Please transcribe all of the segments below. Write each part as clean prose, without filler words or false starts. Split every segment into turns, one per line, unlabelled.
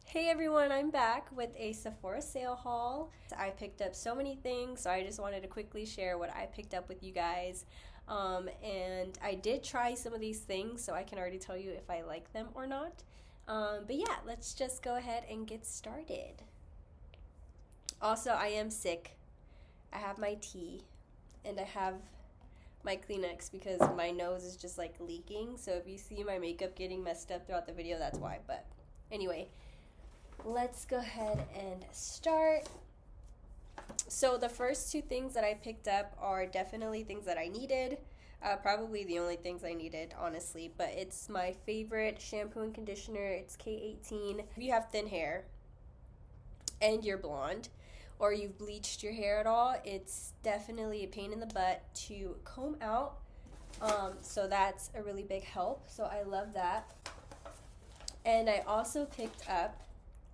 Hey everyone, I'm back with a Sephora sale haul. I picked up so many things, so I just wanted to quickly share what I picked up with you guys. And I did try some of these things, so I can already tell you if I like them or not. But yeah, let's just go ahead and get started. Also, I am sick. I have my tea, and I have my Kleenex because my nose is just like leaking. So if you see my makeup getting messed up throughout the video, that's why. But anyway, let's go ahead and start. So the first two things that I picked up are definitely things that I needed. Probably the only things I needed, honestly. But it's my favorite shampoo and conditioner. It's K18. If you have thin hair and you're blonde, or you've bleached your hair at all, it's definitely a pain in the butt to comb out. So that's a really big help. So I love that. And I also picked up,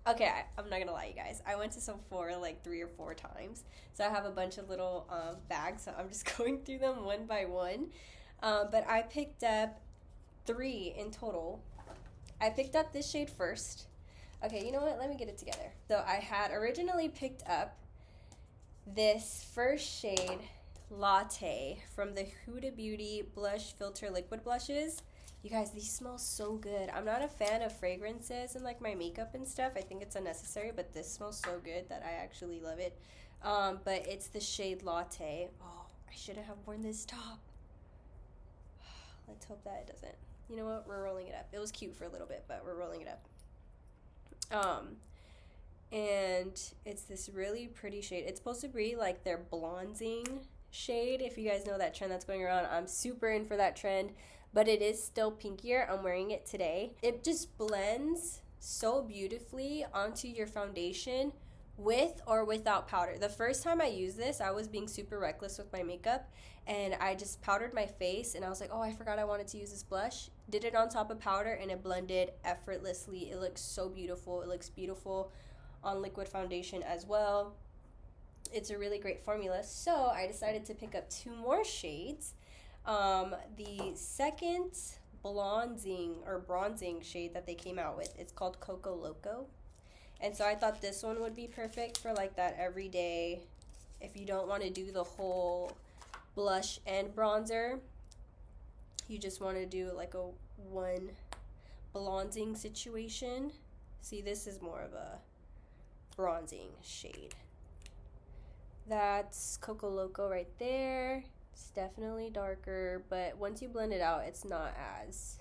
okay, I'm not gonna lie, you guys. I went to Sephora like 3 or 4 times. So I have a bunch of little bags, so I'm just going through them one by one. But I picked up 3 in total. I picked up this shade first. Okay, you know what? Let me get it together. So I had originally picked up this first shade, Latte, from the Huda Beauty Blush Filter Liquid Blushes. You guys, these smell so good. I'm not a fan of fragrances and like my makeup and stuff. I think it's unnecessary, but this smells so good that I actually love it. But it's the shade Latte. Oh, I shouldn't have worn this top. Let's hope that it doesn't. You know what? We're rolling it up. It was cute for a little bit, but we're rolling it up. And it's this really pretty shade. It's supposed to be like their bronzing shade. If you guys know that trend that's going around, I'm super in for that trend, but it is still pinkier. I'm wearing it today. It just blends so beautifully onto your foundation with or without powder. The first time I used this, I was being super reckless with my makeup, and I just powdered my face, and I was like, oh, I forgot I wanted to use this blush. Did it on top of powder, and it blended effortlessly. It looks so beautiful. It looks beautiful on liquid foundation as well. It's a really great formula. So I decided to pick up 2 more shades. The second bronzing shade that they came out with, it's called Coco Loco. And so I thought this one would be perfect for like that everyday, if you don't want to do the whole blush and bronzer, you just want to do like a one bronzing situation. See, this is more of a bronzing shade. That's Coco Loco right there. It's definitely darker, but once you blend it out, it's not as,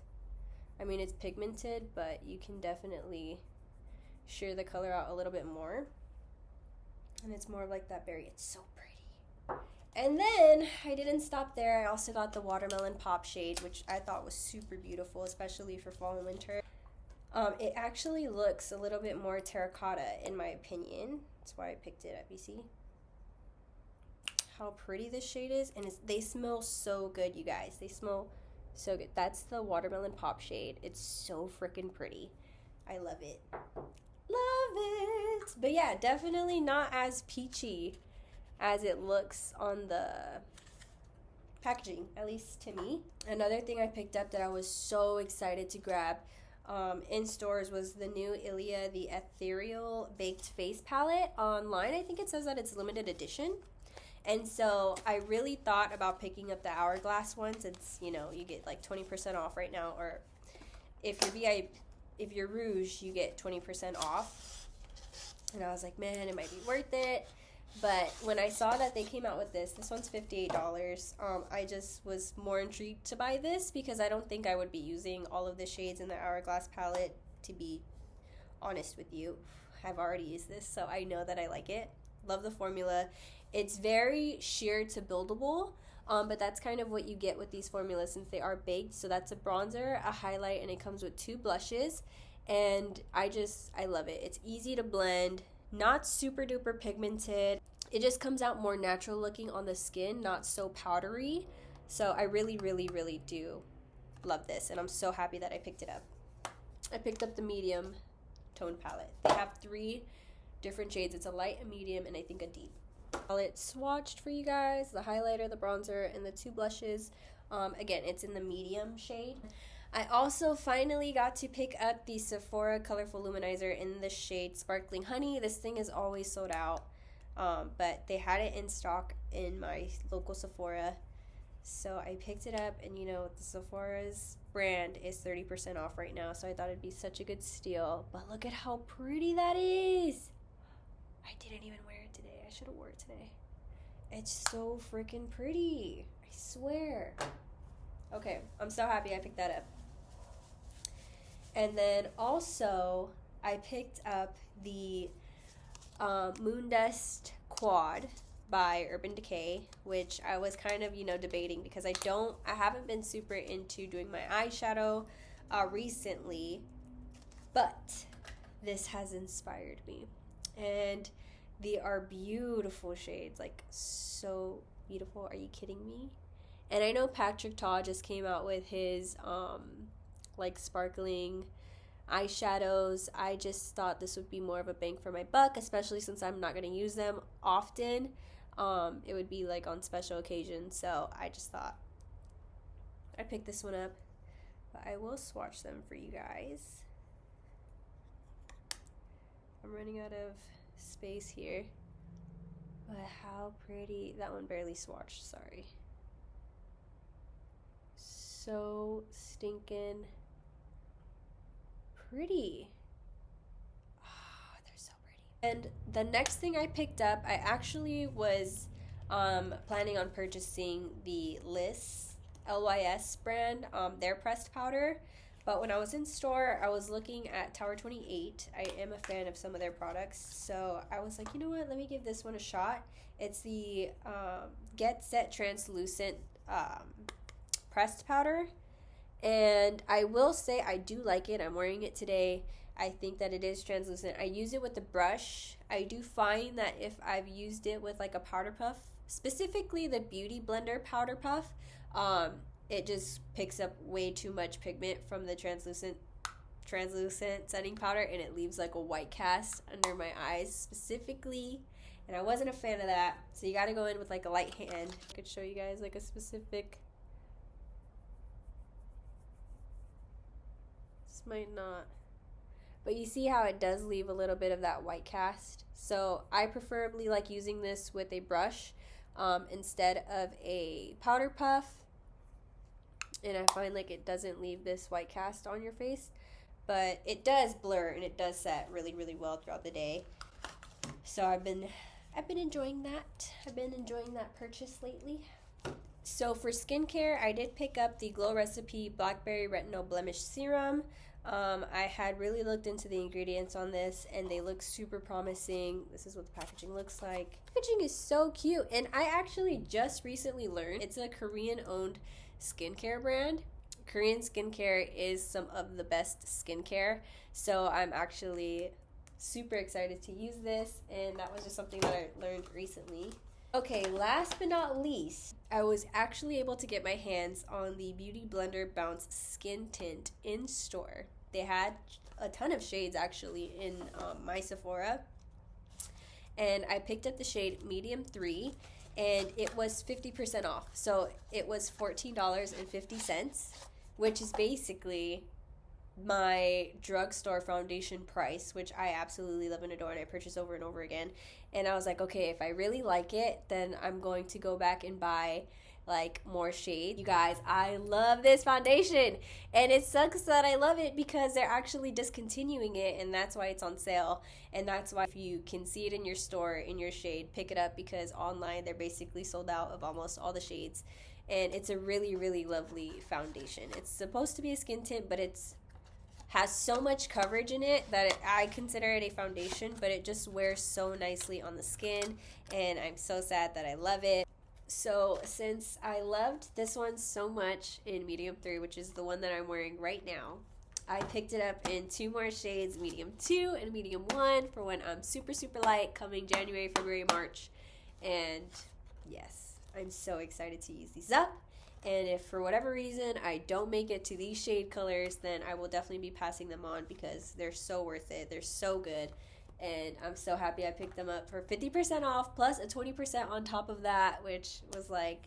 I mean, it's pigmented, but you can definitely sheer the color out a little bit more, and it's more of like that berry. It's so pretty. And then I didn't stop there. I also got the Watermelon Pop shade, which I thought was super beautiful, especially for fall and winter. It actually looks a little bit more terracotta in my opinion. That's why I picked it up. You see how pretty this shade is, and they smell so good, you guys. They smell so good. That's the Watermelon Pop shade. It's so freaking pretty. I love it. Love it. But yeah, definitely not as peachy as it looks on the packaging, at least to me. Another thing I picked up that I was so excited to grab in stores was the new Ilia, the Ethereal Baked Face Palette. Online, I think it says that it's limited edition. And so I really thought about picking up the Hourglass one, since, you know, you get like 20% off right now, or if you're Rouge, you get 20% off. And I was like, man, it might be worth it. But when I saw that they came out with this one's $58, I just was more intrigued to buy this because I don't think I would be using all of the shades in the Hourglass palette, to be honest with you. I've already used this, so I know that I like it. Love the formula. It's very sheer to buildable, but that's kind of what you get with these formulas since they are baked. So that's a bronzer, a highlight, and it comes with 2 blushes. And I love it. It's easy to blend, not super duper pigmented. It just comes out more natural looking on the skin, not so powdery. So I really, really, really do love this, and I'm so happy that I picked it up. I picked up the medium tone palette. They have 3 different shades. It's a light, a medium, and I think a deep. Palette swatched for you guys, the highlighter, the bronzer, and the 2 blushes. Again, it's in the medium shade. I also finally got to pick up the Sephora Colorful Luminizer in the shade Sparkling Honey. This thing is always sold out, but they had it in stock in my local Sephora. So I picked it up, and you know, the Sephora's brand is 30% off right now, so I thought it'd be such a good steal. But look at how pretty that is. I didn't even wear it today. I should have wore it today. It's so freaking pretty. I swear. Okay, I'm so happy I picked that up. And then also, I picked up the Moondust Quad by Urban Decay, which I was kind of, you know, debating because I haven't been super into doing my eyeshadow recently, but this has inspired me. And they are beautiful shades, like so beautiful. Are you kidding me? And I know Patrick Ta just came out with his like sparkling eyeshadows. I just thought this would be more of a bang for my buck, especially since I'm not going to use them often. It would be like on special occasions, so I just thought I picked this one up. But I will swatch them for you guys. I'm running out of space here. But how pretty. That one barely swatched, sorry. So stinking pretty. Oh, they're so pretty. And the next thing I picked up, I actually was planning on purchasing the LYS brand, their pressed powder. But when I was in store, I was looking at Tower 28. I am a fan of some of their products, so I was like, you know what, let me give this one a shot. It's the Get Set Translucent pressed powder, and I will say I do like it. I'm wearing it today. I think that it is translucent. I use it with the brush. I do find that if I've used it with like a powder puff, specifically the Beauty Blender powder puff, it just picks up way too much pigment from the translucent setting powder, and it leaves like a white cast under my eyes specifically, and I wasn't a fan of that. So you got to go in with like a light hand. I could show you guys like a specific. This might not, but you see how it does leave a little bit of that white cast. So I preferably like using this with a brush instead of a powder puff. And I find like it doesn't leave this white cast on your face, but it does blur and it does set really, really well throughout the day. So I've been enjoying that. I've been enjoying that purchase lately. So for skincare, I did pick up the Glow Recipe Blackberry Retinol Blemish Serum. I had really looked into the ingredients on this, and they look super promising. This is what the packaging looks like. Packaging is so cute, and I actually just recently learned it's a Korean-owned skincare brand. Korean skincare is some of the best skincare, so I'm actually super excited to use this, and that was just something that I learned recently. Okay, last but not least, I was actually able to get my hands on the Beauty Blender Bounce Skin Tint in store. They had a ton of shades actually in my Sephora, and I picked up the shade Medium 3, and it was 50% off. So it was $14.50, which is basically my drugstore foundation price, which I absolutely love and adore, and I purchase over and over again. And I was like, okay, if I really like it, then I'm going to go back and buy like more shade. You guys, I love this foundation, and it sucks that I love it because they're actually discontinuing it, and that's why it's on sale. And that's why if you can see it in your store in your shade, pick it up, because online they're basically sold out of almost all the shades. And it's a really, really lovely foundation. It's supposed to be a skin tint, but it's has so much coverage in it that I consider it a foundation, but it just wears so nicely on the skin, and I'm so sad that I love it. So since I loved this one so much in Medium 3, which is the one that I'm wearing right now, I picked it up in 2 more shades, Medium 2 and Medium 1, for when I'm super, super light, coming January, February, March. And yes, I'm so excited to use these up. And if for whatever reason I don't make it to these shade colors, then I will definitely be passing them on because they're so worth it. They're so good. And I'm so happy I picked them up for 50% off plus a 20% on top of that, which was like,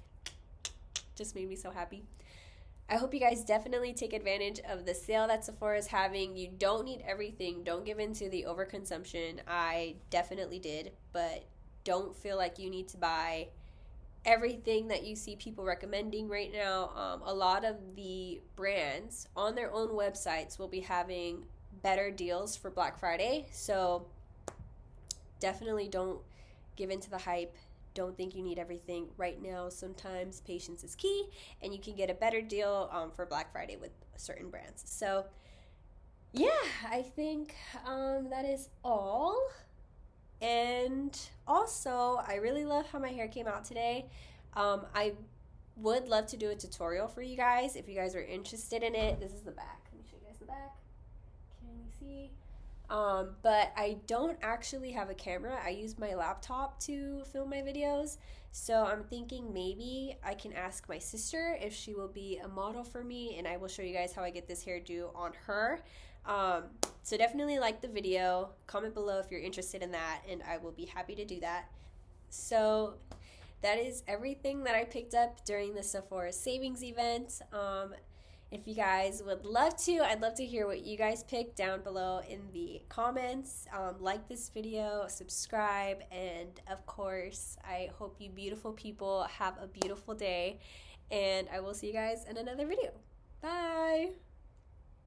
just made me so happy. I hope you guys definitely take advantage of the sale that Sephora is having. You don't need everything. Don't give in to the overconsumption. I definitely did, but don't feel like you need to buy everything that you see people recommending right now. A lot of the brands on their own websites will be having better deals for Black Friday. So definitely don't give in to the hype. Don't think you need everything right now. Sometimes patience is key, and you can get a better deal for Black Friday with certain brands. So, yeah, I think that is all. And also, I really love how my hair came out today. I would love to do a tutorial for you guys if you guys are interested in it. This is the back. Let me show you guys the back. Can you see? But I don't actually have a camera. I use my laptop to film my videos. So I'm thinking maybe I can ask my sister if she will be a model for me, and I will show you guys how I get this hairdo on her. So definitely like the video, comment below if you're interested in that, and I will be happy to do that. So that is everything that I picked up during the Sephora savings event. If you guys would love to, I'd love to hear what you guys pick down below in the comments. Like this video, subscribe, and of course, I hope you beautiful people have a beautiful day, and I will see you guys in another video. Bye!